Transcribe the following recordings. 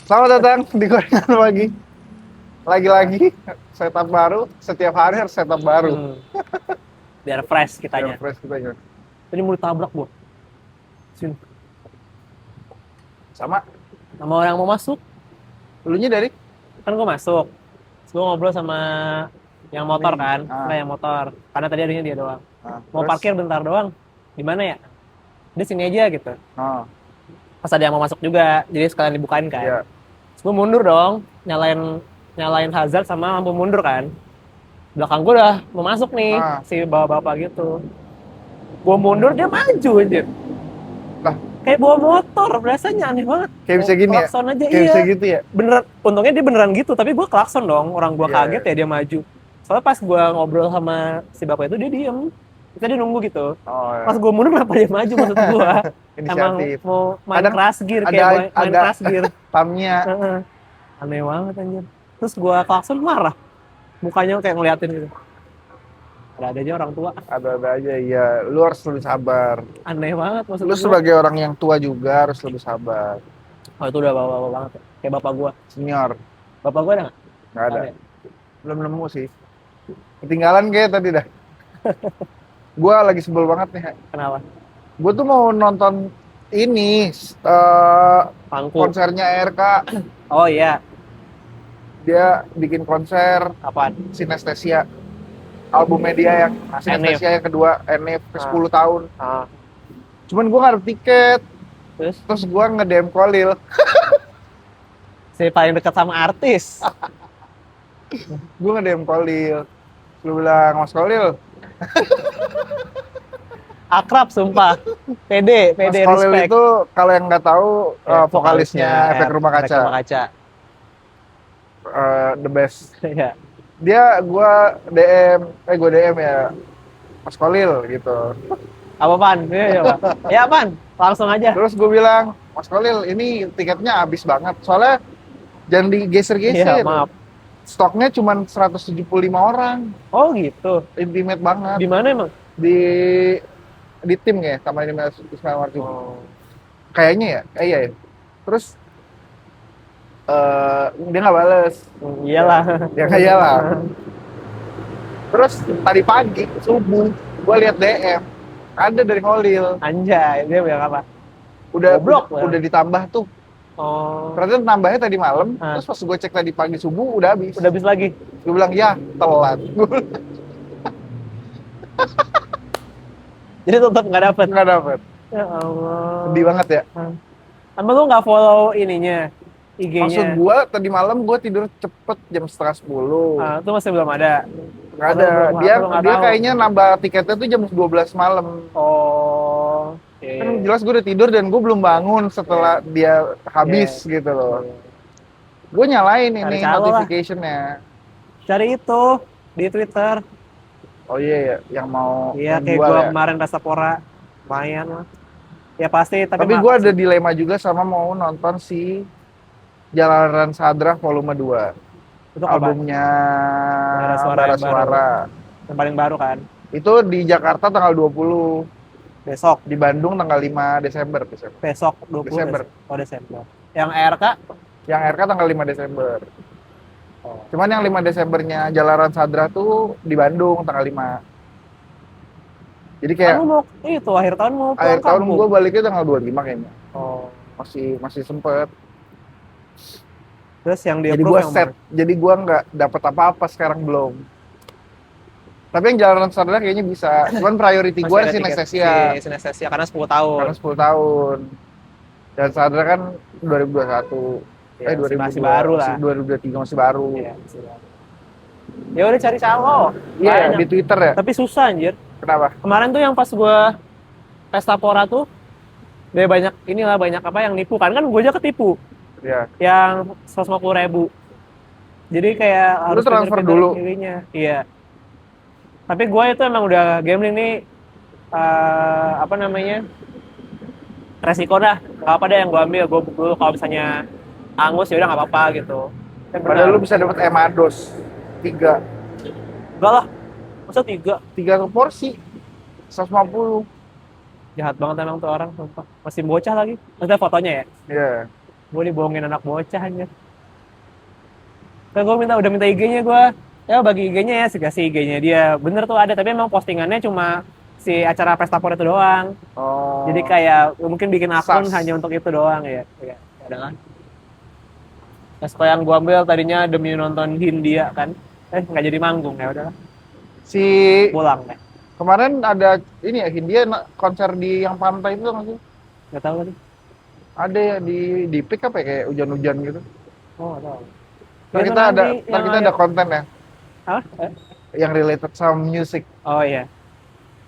Selamat datang di Gorengan Pagi. Lagi-lagi setup baru, setiap hari harus setup baru. Biar fresh Biar kitanya. fresh kita ya. Ini mau ditabrak, Bu. Sini. Sama, Sama orang mau masuk. dulunya dari Kan gue masuk. Terus gue ngobrol sama yang motor ini. kan. Ah, Enggak, yang motor. Karena tadi adanya dia doang. Mau terus, parkir bentar doang. Di mana ya? Di sini aja gitu. oh, Pas ada yang mau masuk juga. Jadi sekalian dibukain kan. iya. Terus gue mundur dong. Nyalain hazard sama lampu mundur kan. Belakang gue udah mau masuk nih. Ah, Si bapak-bapak gitu. Gue mundur, dia maju anjir. lah, Kayak bawa motor, rasanya aneh banget. kayak bisa gini ya? Klakson aja, Kayak iya. bisa gitu ya? Beneran, untungnya dia beneran gitu, tapi gue klakson dong. Orang gue Iya, kaget iya. ya dia maju. Soalnya pas gue ngobrol sama si bapak itu, dia diem. Kita dia nunggu gitu. Oh, Pas ya. gue mundur, kenapa dia maju maksud gue? Emang Inisiatif. mau main Kadang keras gear, ada kayak main agak keras gear. pamnya. Heeh. Aneh banget anjir. Terus gue klakson marah. Mukanya kayak ngeliatin gitu. Ada aja orang tua. Ada aja, iya. Lu harus lebih sabar. Aneh banget maksud Lu gue. sebagai orang yang tua juga harus lebih sabar. Oh itu udah bapak-bapak banget ya. Kayak bapak gue. Senior, Bapak gue ada nggak? nggak ada. Ada ya? Belum nemu sih. Ketinggalan kayak tadi dah. Gue lagi sebel banget nih. Kenapa? Gue tuh mau nonton ini Pangku. konsernya RK. Oh iya. Dia bikin konser Apaan? Sinestesia. Albumnya dia yang Sinestesia yang kedua, NF ke 10 tahun. Ah, Cuman gue gak ada tiket. terus Terus gue nge-DM Kolil. si paling dekat sama artis. Gue nge-DM Kolil. Lu bilang, Mas Kolil. Akrab sumpah. PD Mas Kolil respect. itu kalau yang nggak tahu Ya, vokalisnya Efek Rumah Efek Kaca. Rumah Kaca. The best. Iya. Dia gue DM ya Mas Kolil gitu. Apa Pan? Iya, Pak. Ya Pan, langsung aja. Terus gue bilang, Mas Kolil ini tiketnya habis banget. Soalnya jangan Iya, digeser-geser. maaf. Stoknya cuma 175 orang. Oh gitu. Intimate banget. Di mana emang? Di tim ya, Taman Ismail Marzuki. Oh. Kayaknya ya, iya ya. Terus dia nggak bales. Iyalah. Ya kayak lah. Terus tadi pagi subuh gue lihat DM ada dari Holil. Anjay, dia bilang apa? Udah Goblok, udah ditambah tuh. Oh. Ternyata nambahnya tadi malam. Ah. Terus pas gue cek tadi pagi subuh udah habis. Udah habis lagi. Gue bilang ya telat. Jadi tetap nggak dapet. Nggak dapet. Ya Allah. Sedih banget ya. Emang lu nggak follow ininya? IG-nya? Maksud gue tadi malam gue tidur cepet jam 9:30. Ah, itu masih belum ada. Nggak ada. Belum- Dia belum nggak dia tahu. kayaknya nambah tiketnya tuh jam 12 malam. Oh. Iya, Kan iya. jelas gue udah tidur dan gue belum bangun setelah dia habis gitu loh. Gue nyalain Cari ini calo lah. notification-nya. Cari itu di Twitter. Oh iya ya, yang mau Iya, kayak jual gua ya. kemarin Rastapora. Lumayan lah. Ya pasti, Tapi gue mahal ada sih. dilema juga sama mau nonton si Jalanan Sadrah volume 2. Itu kapan? Albumnya Bara Suara Bara yang baru. Suara. Yang paling baru kan. Itu di Jakarta tanggal 20, Besok. di Bandung tanggal 5 Desember. Besok 20 Desember. Oh, Desember. Yang RK? Yang RK tanggal 5 Desember. Oh. Cuman yang 5 Desembernya Jalanan Sadrah tuh di Bandung tanggal 5. Jadi kayak Kamu mau itu akhir tahun mau pulang akhir tahun kampung? gue baliknya tanggal 25 kayaknya. Oh. Masih sempet. Terus yang di Jadi approve gue yang set. mana? Jadi gue nggak dapet apa-apa sekarang belum. Tapi yang Jalanan Sadrah kayaknya bisa. Cuman priority gue Masih ada Sinestesia. tiket si Sinestesia karena 10 tahun. Karena 10 tahun. Dan Sadrah kan 2021. Ya, 2022. masih baru lah. 2023 masih baru. Iya, masih baru. Ya udah cari calo. Iya, Banyak. di Twitter ya. Tapi susah anjir. Kenapa? Kemarin tuh yang pas gua pesta pora tuh dia banyak apa yang nipu kan gue aja ketipu Ya. yang 150.000. Jadi kayak Lu harus transfer pinter-pinter dulu? milihnya. Iya. Tapi gue itu emang udah gambling nih apa namanya resiko dah. Gak apa deh yang gue ambil. Gue dulu kalau misalnya angus ya udah nggak apa-apa gitu. Dan Padahal benar. lu bisa dapat Emados 3 Enggak lah. Masa 3? porsi 150. Jahat banget emang tuh orang, sumpah. Masih bocah lagi. Maksudnya fotonya ya? Iya. Gue dibohongin anak bocah aja. Kan gue udah minta IG-nya gue. Ya bagi IG-nya ya, kasih IG-nya dia. Bener tuh ada, tapi emang postingannya cuma si acara Pestapor itu doang. Jadi Oh, kayak mungkin bikin akun sas. hanya untuk itu doang ya. Ya, adalah. Resto yang gue ambil tadinya demi nonton Hindia kan. Nggak jadi manggung ya udahlah. Si Pulang deh. kemarin ada ini ya Hindia konser di yang pantai itu nggak sih? Nggak tahu tadi. Ada ya di pick apa ya kayak hujan-hujan gitu. Oh nggak tahu. Ntar Dia tuh kita ada nanti ntar kita ada konten ya apa? yang related sama music. Oh iya.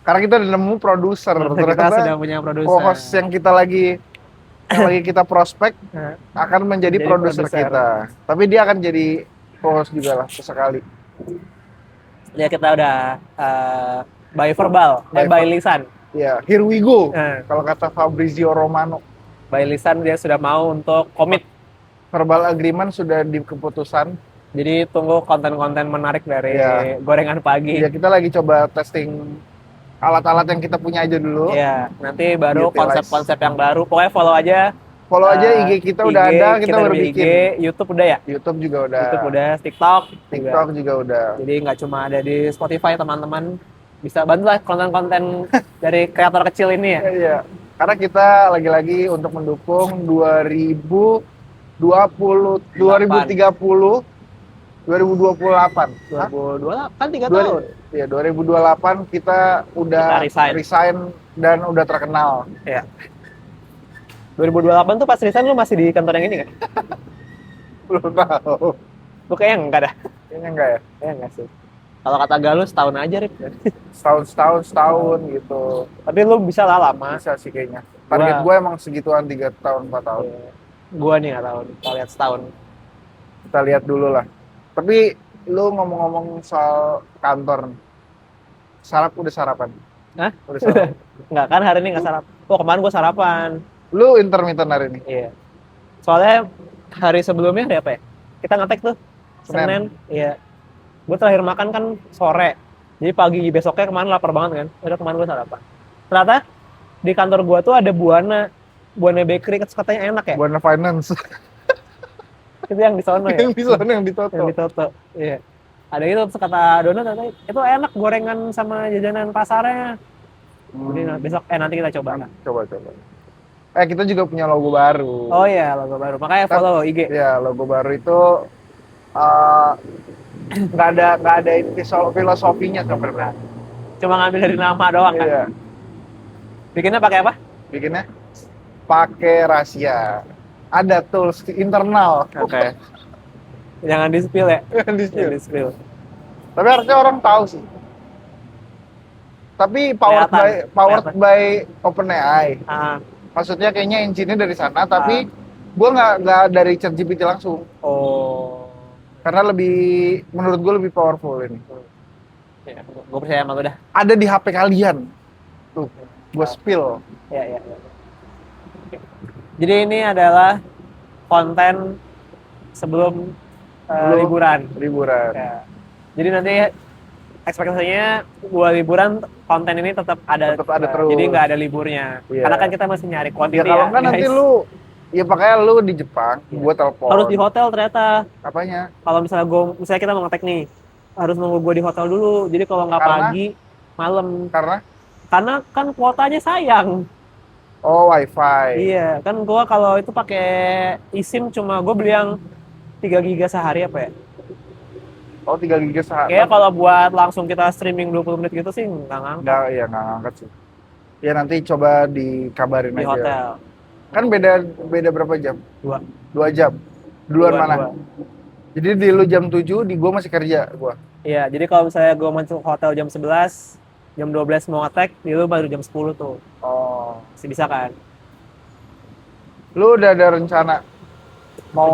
Karena kita udah nemu produser, Kita ternyata sudah punya produser. co-host yang lagi kita prospek Nah, akan menjadi jadi produser produser. kita. Tapi dia akan jadi co-host juga lah sesekali. Ya kita udah by verbal, by lisan. Ya, here we go. Nah, Kalau kata Fabrizio Romano, by lisan dia sudah mau untuk komit. verbal agreement sudah di keputusan. Jadi tunggu konten-konten menarik dari Ya. gorengan pagi. Ya, kita lagi coba testing alat-alat yang kita punya aja dulu. Ya, nanti baru Utilize. konsep-konsep yang baru. Pokoknya follow aja. Follow aja IG kita udah IG, ada, kita baru udah bikin. IG, YouTube udah ya? YouTube juga udah. YouTube udah, TikTok TikTok juga udah. Jadi nggak cuma ada di Spotify, teman-teman bisa bantu lah konten-konten dari kreator kecil ini ya. Iya. Karena kita lagi-lagi untuk mendukung 2020, 2030, 2028. 2028 kan 3 Dua- tahun. Iya, 2028 kita udah Kita resign. dan udah terkenal. Ya. 2028 tuh pas resign lu masih di kantor yang ini kan? Belum tahu. Lu kayaknya enggak dah. Kayaknya enggak ya. Kayaknya enggak sih. Kalau kata Galus setahun aja, Rip. Setahun gitu. Tapi lu bisa lah lama. Bisa sih kayaknya. Target gue emang segituan 3 tahun, 4 tahun. Gua nih nggak tahu. Kita lihat setahun. Kita lihat dulu lah. Tapi lu ngomong-ngomong soal kantor. Udah sarapan? Hah? Udah sarapan. Enggak kan hari ini nggak sarapan. Oh kemarin gua sarapan. Lu intermittent hari ini? Iya. Soalnya hari sebelumnya hari apa ya? Kita ngetek tuh. Senin. Iya. Gue terakhir makan kan sore. Jadi pagi besoknya kemarin lapar banget kan. Udah kemarin gue sarapan. Ternyata di kantor gue tuh ada Buana Bakery, katanya enak ya. Buana Finance. Itu yang di sono ya. Yang di sana yang di Toto. Yang di Toto. Iya. Ada itu terus kata Dono katanya itu enak gorengan sama jajanan pasarnya. Jadi besok nanti kita coba. Coba. Kita juga punya logo baru. Oh iya, logo baru. Makanya follow IG. Ya, logo baru itu nggak ada filosofinya sebenarnya. Cuma ngambil dari nama doang kan. Iya. Bikinnya pakai apa? Bikinnya pakai rahasia. Ada tools internal. Oke. Jangan di-spill ya. Jangan di-spill. Jangan di-spill. Tapi harusnya orang tahu sih. Tapi powered by OpenAI. Maksudnya kayaknya engine-nya dari sana, tapi gue nggak dari ChatGPT langsung. Oh. Karena menurut gue lebih powerful ini. Ya, gue percaya sama lu dah. Ada di HP kalian. Tuh, gue spill. Ya. Jadi ini adalah konten sebelum liburan. Ya. Jadi nanti ekspektasinya buat liburan konten ini tetap ada terus. Jadi nggak ada liburnya. Yeah. Karena kan kita masih nyari quantity ya. Kalau nggak nanti ya pakanya lu di Jepang, gue telepon. Harus di hotel ternyata. Apanya? Kalau misalnya kita mau ngetek nih, harus nunggu gue di hotel dulu. Jadi kalau nggak pagi, malam. Karena kan kuotanya sayang. Oh, wifi. Iya, kan gue kalau itu pakai eSIM cuma gue beli yang 3 giga sehari apa ya? Oh, 3 giga sehari. Kayaknya kalau buat langsung kita streaming 20 menit gitu sih nggak ngangkat. Nggak ngangkat sih. Ya nanti coba dikabarin di aja. Hotel. Kan beda berapa jam? 2 jam. Duluan mana? 2. Jadi di lu jam 7, di gua masih kerja gua. Iya, jadi kalau misalnya gua masuk hotel jam 11, jam 12 mau ngetek, di lu baru jam 10 tuh. Oh. Masih bisa kan? Lu udah ada rencana mau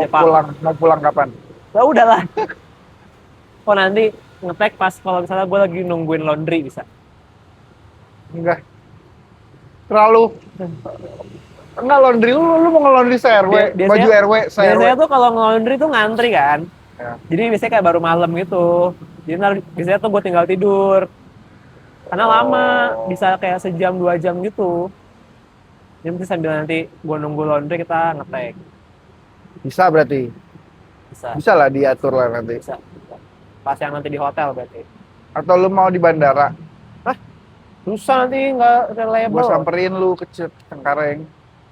pulang kapan? Ya udahlah. Oh nanti ngetek pas kalau misalnya gue lagi nungguin laundry bisa? Enggak. Terlalu. Enggak, laundry lu mau nge-laundry se-RW, baju RW se-RW. Biasanya tuh kalau nge-laundry tuh ngantri kan. Ya. Jadi biasanya kayak baru malam gitu. Jadi biasanya tuh gue tinggal tidur. Karena lama, bisa kayak sejam 2 jam gitu. Jadi sambil nanti gue nunggu laundry kita ngetek. Bisa berarti. Bisa. Bisa lah diatur lah nanti. Bisa. Pas yang nanti di hotel berarti. Atau lu mau di bandara? Susah nanti nggak Gue reliable. samperin lu ke Cengkareng.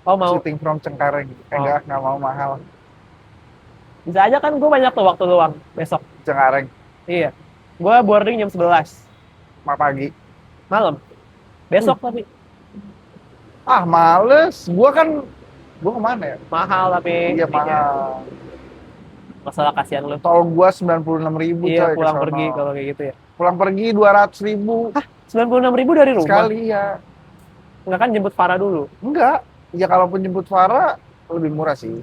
Oh mau. Shooting from Cengkareng. Oh. Enggak mau mahal. Bisa aja kan gue banyak tuh waktu luang besok. Cengkareng. Iya. Gue boarding jam 11 Pagi. malam. Besok tapi Ah, males. Gua kemana ya? mahal tapi Iya, mahal. masalah kasihan lu. Tol gua 96.000 Iya, coy, pulang kesono. pergi kalau kayak gitu ya. Pulang pergi 200.000 96.000 dari rumah. sekali ya. Enggak kan jemput Farah dulu. Enggak. Ya kalaupun jemput Farah lebih murah sih.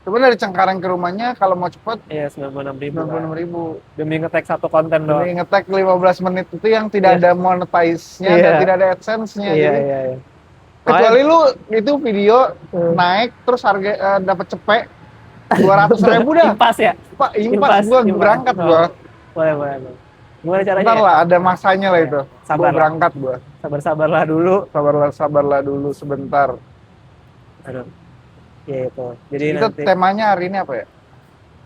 Cuma dari Cengkareng ke rumahnya kalau mau cepet Iya, 96.000. 96.000. Demi nge-tag satu konten doang. Demi ngetek 15 menit itu yang tidak ada monetize-nya Iya. dan tidak ada AdSense-nya. Iya, Jadi, iya. kecuali lu itu video naik terus harga dapat cepek 200.000 dah. Impas ya? Pak, impas gua Impas. berangkat Oh. gua. Boleh. Gimana caranya? Ntar Ya? lah, ada masanya lah itu. Sabar Gua lah. berangkat gua. Sabar-sabarlah dulu. Sabarlah dulu sebentar. Aduh. Ya itu. Jadi Kita nanti temanya hari ini apa ya?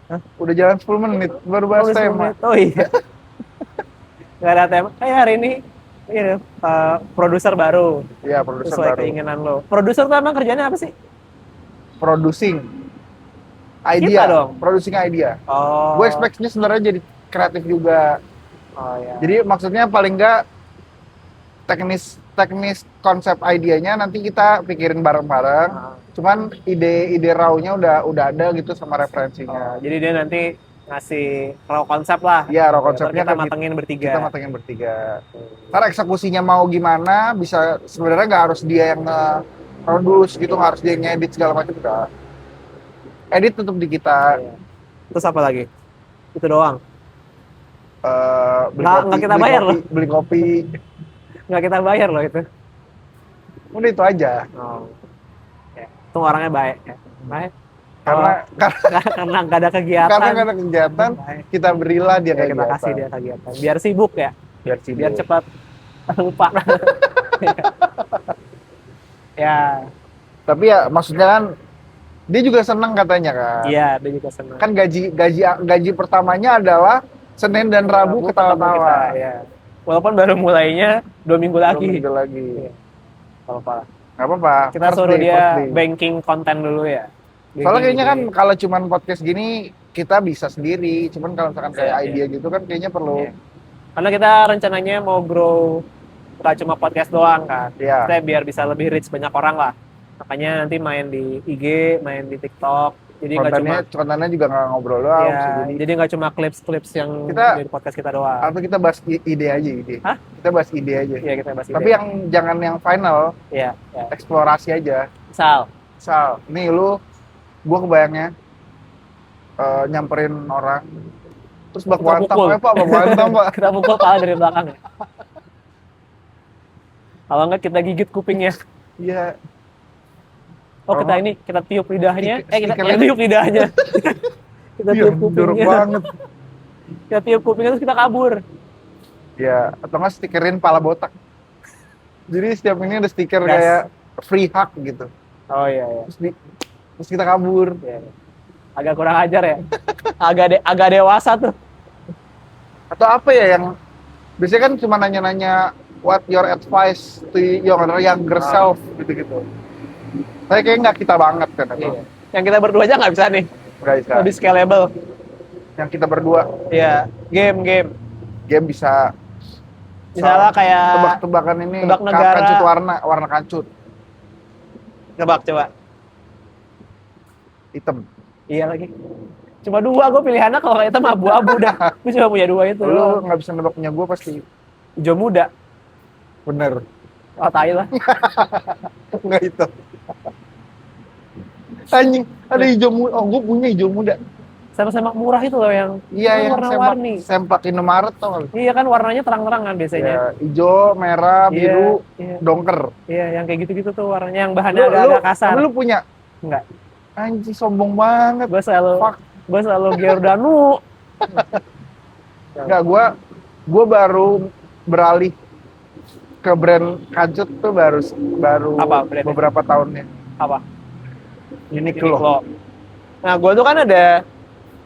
Hah? Udah jalan 10 menit, baru bahas udah 10 tema. menit. Oh iya. Nggak ada tema. Kayak hari ini ini produser baru Iya, produser sesuai baru. keinginan lo. Produser tuh emang kerjanya apa sih? Producing. Kita Idea. dong. Producing idea. Oh. Gue expect-nya sebenarnya jadi kreatif juga. Oh ya. Jadi maksudnya paling nggak teknis konsep idenya nanti kita pikirin bareng-bareng. Ah. Cuman ide raw-nya udah ada gitu sama Oh, referensinya. jadi dia nanti ngasih raw konsep lah. Iya, raw Ntar konsepnya kita kan matengin bertiga. kita matengin bertiga. Ntar eksekusinya mau gimana, bisa sebenarnya nggak harus dia yang nge-produce gitu, nggak harus dia yang ngedit segala macam enggak. Edit tetap di kita. Iya. Terus apa lagi? Itu doang. Beli Nggak kita bayar loh. beli kopi. Nggak kita bayar loh itu. Udah itu aja. Oh. Ya. Itu orangnya baik. Ya. Baik. Karena Karena nggak ada kegiatan. karena nggak ada kegiatan, Baik. kita berilah dia Ya, kita kegiatan. kasih dia kegiatan. Biar sibuk ya. Biar sibuk. Biar cepat lupa. Ya. Tapi ya maksudnya kan dia juga senang katanya kan. Iya, dia juga senang. Kan gaji pertamanya adalah Senin dan Rabu ketawa-tawa. kita, ya. Walaupun baru mulainya 2 minggu lagi. 2 minggu lagi. Iya. Kalau apa? Nggak apa-apa. Kita First suruh day, dia first day. banking konten dulu ya. Soalnya kayaknya kan Banking. kalau cuman podcast gini kita bisa sendiri. Cuman kalau misalkan kayak Iya, idea gitu kan kayaknya perlu. Iya. Karena kita rencananya mau grow nggak cuma podcast doang kan. Ya. Kita biar bisa lebih reach banyak orang lah. Makanya nanti main di IG, main di TikTok. Jadi nggak cuma Kontennya juga nggak ngobrol doang. bisa ya, jadi nggak cuma clips yang Kita- dari podcast kita doang. Atau kita bahas ide aja ide. Hah? Kita bahas ide aja. Iya, kita bahas Tapi ide. yang jangan yang final, Iya, ya. eksplorasi aja. Misal, Misal, nih gua kebayangnya nyamperin orang, terus baku Kita hantam, pukul. Pak, baku hantam, Pak. kita pukul pala dari belakang ya. Kalau nggak kita gigit kupingnya. Iya, Oh, Kalau kita ini kita tiup lidahnya. Kita stikernya- tiup lidahnya. Kita iya, tiup jorok kupingnya. banget. Kita tiup kupingnya terus kita kabur. Ya, atau nggak stikerin pala botak. Jadi setiap ini ada stiker Gas. kayak free hug gitu. Oh iya iya. Terus kita kabur. Iya. Agak kurang ajar ya. Agak dewasa tuh. Atau apa ya yang biasanya kan cuma nanya-nanya what your advice to your younger self gitu-gitu. Tapi kayaknya nggak kita banget kan itu. Iya. Yang kita berdua aja nggak bisa nih. Nggak bisa. Lebih scalable. Yang kita berdua Iya. Game. game bisa Misalnya kayak tebak-tebakan ini tebak negara. kancut warna kancut nebak coba. hitam. Iya lagi. Cuma 2 gue pilihannya kalau kayak itu mah abu-abu dah. Gue cuma punya 2 itu. Lu nggak bisa nebak punya gue pasti. Hijau muda. Bener. Oh, tai lah. Nggak hitam. Anjing, ada hijau muda. Oh, gue punya hijau muda. Semak-semak murah itu loh yang Iya, yang warna-warni. sempak Indomaret tau nggak lu? Iya kan warnanya terang-terangan biasanya. Ya, hijau, merah, Iya, biru, iya. dongker. Iya, yang kayak gitu-gitu tuh warnanya yang bahannya agak-agak kasar. Tapi lu punya? Enggak. Anjing, sombong banget. Gue Fuck. selalu Giordano. Enggak, gue baru beralih ke brand kancut tuh baru Apa brandnya? beberapa tahunnya. Apa? Uniqlo. Nah, gue tuh kan ada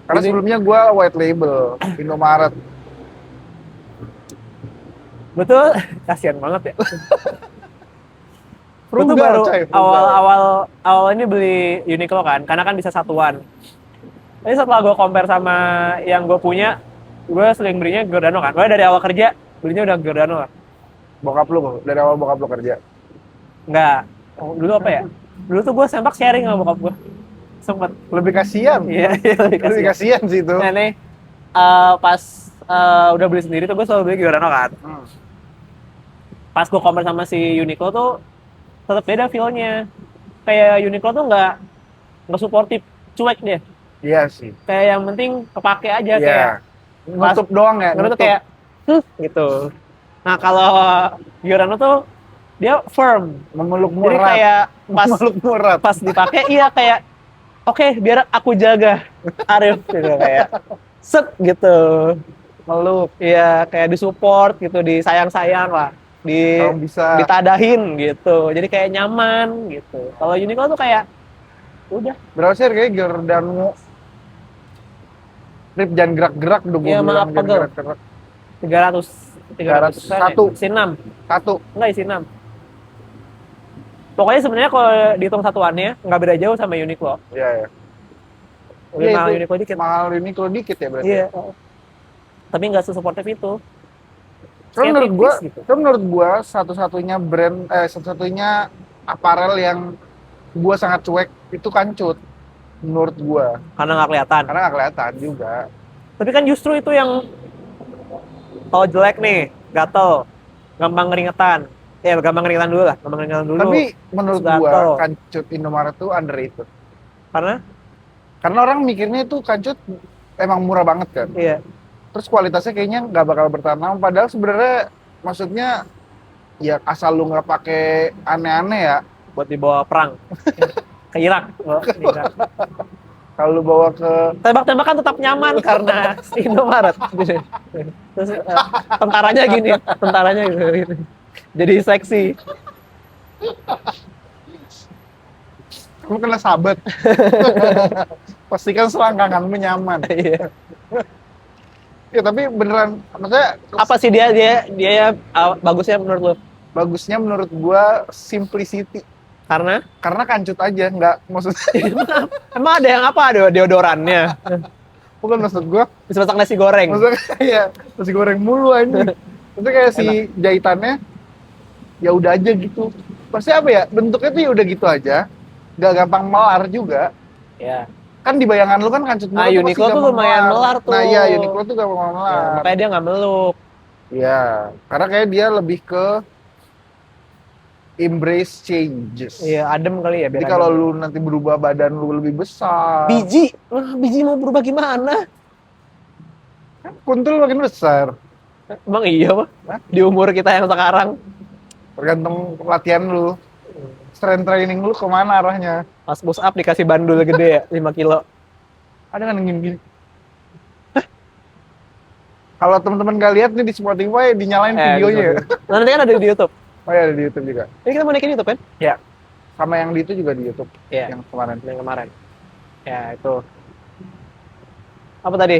Karena Ini- sebelumnya gue white label Indomaret. betul kasihan banget ya. Gue tuh Frugal, baru coy, frugal. awal ini beli Uniqlo kan, karena kan bisa satuan. Tapi setelah gue compare sama yang gue punya, gue sering belinya Giordano kan. Gue dari awal kerja belinya udah Giordano lah. Bokap lu, dari awal bokap lu kerja. Enggak. Oh, dulu apa ya? Dulu tuh gue sempat sharing sama bokap gue. Sempet. Lebih kasihan. Iya, iya, lebih Lebih kasihan. kasihan sih itu. Nah, nih, pas udah beli sendiri tuh gue selalu beli Giordano kan. Hmm. Pas gue compare sama si Uniqlo tuh tetap beda feel-nya. Kayak Uniqlo tuh nggak suportif, cuek dia. Iya sih. Kayak yang penting kepake aja Iya. kayak Nutup doang ya. menurut tuh kayak gitu. Nah, kalau Giordano tuh dia firm. memeluk Jadi murat. kayak memeluk murat. pas dipakai iya kayak oke, biar aku jaga Arif gitu kayak set gitu. Meluk. Iya, kayak disupport gitu, disayang-sayang lah. Kamu bisa. Ditadahin gitu. Jadi kayak nyaman gitu. Kalau Uniqlo tuh kayak udah Berapa sih harganya Giordano? Rip, jangan gerak-gerak dong. Iya, maaf, jangan pegel. gerak-gerak. 300 Satu. isi 6. Satu. Enggak isi 6. Pokoknya sebenarnya kalau dihitung satuannya nggak beda jauh sama Uniqlo. Iya, ya. Lebih Iya, mahal itu Uniqlo dikit. Mahal ini kalau dikit ya berarti. Iya. Tapi nggak sesuportif itu. Terus Kayak menurut gua, tipis gitu. terus menurut gua satu-satunya brand satu-satunya aparel yang gua sangat cuek itu Kancut. Menurut gua. Karena nggak kelihatan. Karena nggak kelihatan juga. Tapi kan justru itu yang kalau jelek nih, gatel, gampang keringetan. Ya, gampang keringetan dulu lah, gampang keringetan dulu. Tapi menurut Terus gua gatel. Kancut Indomaret tuh underrated. Karena Karena orang mikirnya tuh Kancut emang murah banget kan. iya, Terus kualitasnya kayaknya nggak bakal bertahan lama. Padahal sebenarnya maksudnya ya asal lu nggak pakai aneh-aneh ya. buat dibawa perang ke Irak. Bawa ke Irak. Kalau lu bawa ke Tembak-tembakan tetap nyaman karena Indomaret. Gitu. Terus tentaranya gini, tentaranya gitu. Jadi seksi. lu kena sahabat. Pastikan selangkanganmu nyaman. Iya. Ya tapi beneran, maksudnya Apa sih dia bagusnya menurut lo? bagusnya menurut gua simplicity. Karena Kancut aja, nggak maksudnya emang ada yang apa? Ada deodorannya. bukan maksud gua, Bisa masak nasi goreng. maksudnya kayak nasi goreng mulu anjing. Maksudnya kayak si jahitannya ya udah aja gitu. Pasti apa ya? Bentuknya tuh ya udah gitu aja. Nggak gampang melar juga. Ya. Kan di bayangan lu kan Kancut Nah, mulu tuh pasti Uniqlo tuh gampang lumayan melar tuh. Nah iya, Uniqlo tuh gampang Ya, melar. makanya dia nggak meluk. Iya, karena kayak dia lebih ke embrace changes. Iya, adem kali ya. Jadi Biar kalau adem. lu nanti berubah badan lu lebih besar, Biji, biji mau berubah gimana? kuntul makin besar. Emang iya pak? Hah? Di umur kita yang sekarang. Tergantung latihan lu. Strength training lu kemana arahnya? Pas push up dikasih bandul gede ya, 5 kilo. Ada kan yang gini. Kalau teman-teman gak lihat nih di Spotify dinyalain videonya ya. Nanti kan ada di YouTube. Oh ya ada di YouTube juga. Ini kita mau naikin YouTube kan? Sama yang di itu juga di YouTube Iya. yang kemarin. Yang kemarin. Ya itu. Apa tadi?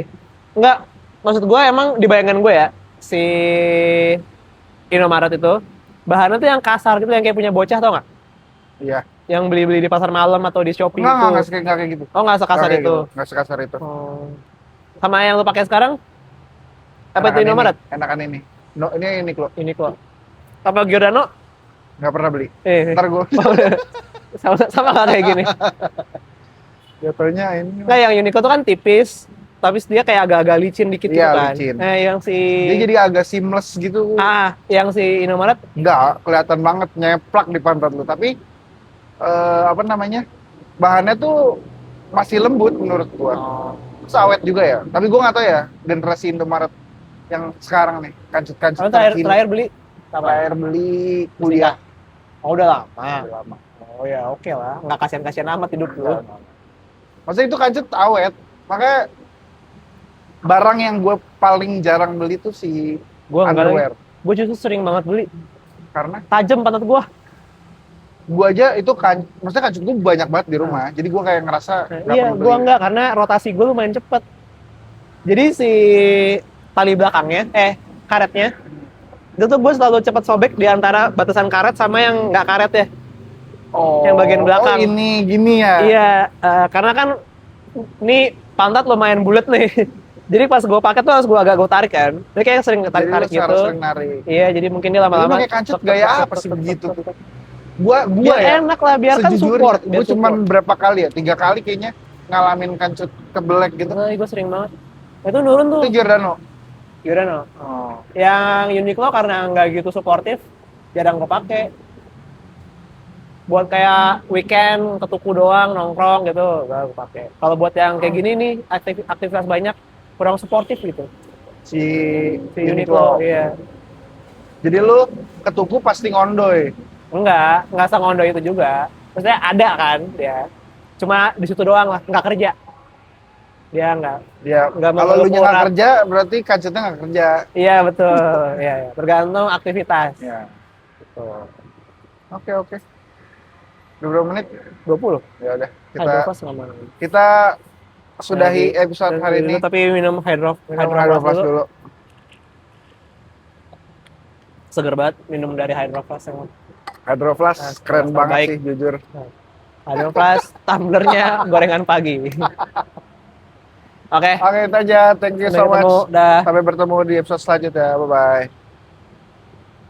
Enggak. Maksud gue emang di bayangan gue ya, si Indomaret itu bahannya tuh yang kasar gitu, yang kayak punya bocah tau nggak? Iya. Yang beli-beli di pasar malam atau di Shopee Enggak, itu. enggak kayak gitu. Oh nggak sekasar Nggak kayak itu. gitu. Nggak sekasar itu. Oh. Sama yang lu pakai sekarang? Apa itu Enakan Indomaret? Ini, enakan ini. No, ini klo. Ini kok. Sama Giordano? Nggak pernah beli. Eh, Ntar gue sama nggak kayak gini? jatuhnya ini. Nggak, yang Uniqlo tuh kan tipis, tapi dia kayak agak-agak licin dikit gitu Iya, kan. licin. Yang si Dia jadi agak seamless gitu. yang si Indomaret Enggak, kelihatan banget nyeplak di pantat lu. Tapi apa namanya? Bahannya tuh masih lembut menurut gua. Terus awet juga ya. Tapi gua nggak tahu ya generasi Indomaret yang sekarang nih, kancut-kancut Kamu terakhir, terkini. terakhir beli apa? Terakhir beli kuliah. Oh, udah lama. Udah lama. Oh ya, oke lah. Nggak kasihan-kasihan amat hidup lu. Maksudnya itu kancut awet. Makanya barang yang gue paling jarang beli tuh si Gua enggak lagi. underwear. Gue justru sering banget beli. Karena Tajam pantat gua. Gua aja itu kan, maksudnya kancut gue banyak banget di rumah. Jadi gua kayak ngerasa nggak Iya, perlu gua beli. enggak karena rotasi gue lumayan cepet. Jadi si tali belakangnya, karetnya, itu tuh gue selalu cepet sobek di antara batasan karet sama yang nggak karet ya, yang bagian Oh belakang. ini gini ya. Iya, karena kan ini pantat lumayan bulat nih. Jadi pas gue pakai tuh harus gue tarik kan. Jadi kayak sering Jadi lu tarik-tarik harus gitu. sering narik. Iya, jadi mungkin dia Lu lama-lama pakai kancut tek, tek, gaya tek, tek, apa tek, sih tek, begitu tek, tuh? tek. Gua Biar ya, enak lah, biar kan support, sejujurnya gue biar cuman support. berapa kali ya, 3 kali kayaknya ngalamin kancut kebelet gitu. Nah, gue sering banget. Itu nurun tuh. Itu Giordano. Yaudah no. Oh. Yang Uniqlo karena nggak gitu suportif, jarang gue pakai. Buat kayak weekend ke tuku doang nongkrong gitu, gak gue pakai. Kalau buat yang kayak gini nih, aktivitas banyak, kurang suportif gitu. Si Si Uniqlo. Uniqlo, iya. Jadi lu ke tuku pasti ngondoy. Enggak sengondo itu juga. Maksudnya ada kan dia. Cuma di situ doang lah, nggak kerja. Dia Ya, nggak kalau lu nggak mengulek-ulek. kerja berarti kancutnya nggak kerja. Iya betul, iya, iya. Tergantung aktivitas. Ya. Betul. Oke, oke. Udah berapa menit? 20. Ya udah, Hydroflask nggak mau. kita sudahi episode hari ini. Tapi minum Minum hydroflask Hydroflask dulu. dulu. Seger banget minum dari hydroflask yang Hydroflask Nah, keren terbaik. banget sih jujur. hydroflask tumblernya gorengan pagi. Oke, Oke, itu aja. Thank you sampai so much. ketemu. Dah. Sampai bertemu di episode selanjutnya. Bye bye.